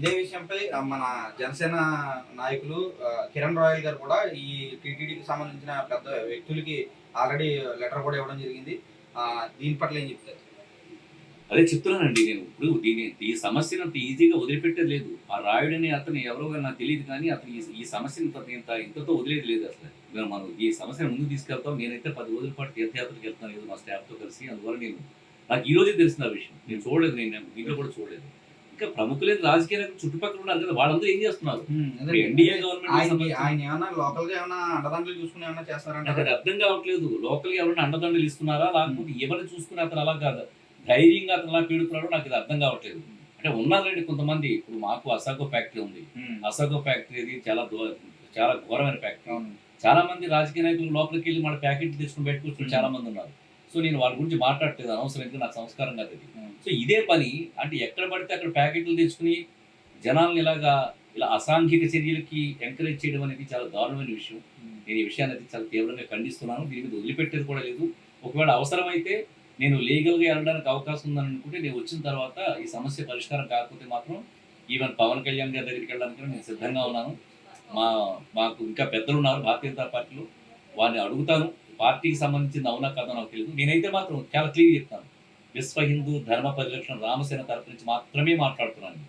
ఇదే విషయంపై మన జనసేన నాయకులు కిరణ్ రాయల్ గారు కూడా ఈ టీటీడీకి సంబంధించిన పెద్ద వ్యక్తులకి ఆల్రెడీ లెటర్ కూడా ఇవ్వడం జరిగింది. దీని పట్ల ఏం చెప్తారు? అదే చెప్తున్నానండి నేను. ఇప్పుడు ఈ సమస్యను అంత ఈజీగా వదిలిపెట్టేది లేదు. ఆ రాయుడని అతను ఎవరో నాకు తెలియదు, కానీ అతను ఈ సమస్యను ఇంతతో వదిలేది లేదు అసలు. మనం ఈ సమస్యను ముందుకు తీసుకెళ్తాం. నేనైతే 10 రోజుల పాటు తీర్థయాత్రకు వెళ్తాను ఏదో మా స్టాఫ్తో కలిసి. అందువల్ల నాకు ఈ రోజే తెలిసిన విషయం. నేను చూడలేదు, నేను దీంట్లో కూడా చూడలేదు. ఇంకా ప్రముఖులైన రాజకీయ నాయకులు చుట్టుపక్కల ఉన్నారు కదా, వాళ్ళందరూ ఏం చేస్తున్నారు? ఎన్డీఏ గవర్నమెంట్ నాకు అది అర్థం కావట్లేదు. లోకల్ గా ఎవరైనా అండదండలు ఇస్తున్నారా, లేకపోతే ఎవరిని చూసుకుని అతను అలా కాదు ధైర్యంగా అతను అలా పీడుతున్నాడో నాకు ఇది అర్థం కావట్లేదు. అంటే ఉన్నారండి కొంతమంది. ఇప్పుడు మాకు అసాగో ఫ్యాక్టరీ ఉంది. అసాగో ఫ్యాక్టరీ అది చాలా ఘోరమైన ఫ్యాక్టరీ. చాలా మంది రాజకీయ నాయకులు లోపలికి వెళ్ళి మన ప్యాకెట్లు తీసుకుని పెట్టుకుంటున్న చాలా మంది ఉన్నారు. సో నేను వాళ్ళ గురించి మాట్లాడలేదు, అనవసరం, ఎందుకు నాకు సంస్కారం కాదు అది. సో ఇదే పని అంటే ఎక్కడ పడితే అక్కడ ప్యాకెట్లు తెచ్చుకుని జనాలను ఇలా అసాంఘిక చర్యలకి ఎంకరేజ్ చేయడం అనేది చాలా దారుణమైన విషయం. నేను ఈ విషయాన్ని అయితే చాలా తీవ్రంగా ఖండిస్తున్నాను. దీని మీద వదిలిపెట్టేది కూడా లేదు. ఒకవేళ అవసరమైతే నేను లీగల్గా వెళ్ళడానికి అవకాశం ఉందని అనుకుంటే నేను వచ్చిన తర్వాత ఈ సమస్య పరిష్కారం కాకపోతే మాత్రం ఈవెన్ పవన్ కళ్యాణ్ గారి దగ్గరికి వెళ్ళడానికి నేను సిద్ధంగా ఉన్నాను. మాకు ఇంకా పెద్దలు ఉన్నారు భారతీయ జనతా పార్టీలో, వారిని అడుగుతాను. పార్టీకి సంబంధించిన అవునా కాదో నాకు తెలియదు. నేనైతే మాత్రం చాలా క్లియర్ చెప్తాను, విశ్వ హిందూ ధర్మ పరిరక్షణ రామసేన తరపు నుంచి మాత్రమే మాట్లాడుతున్నాను.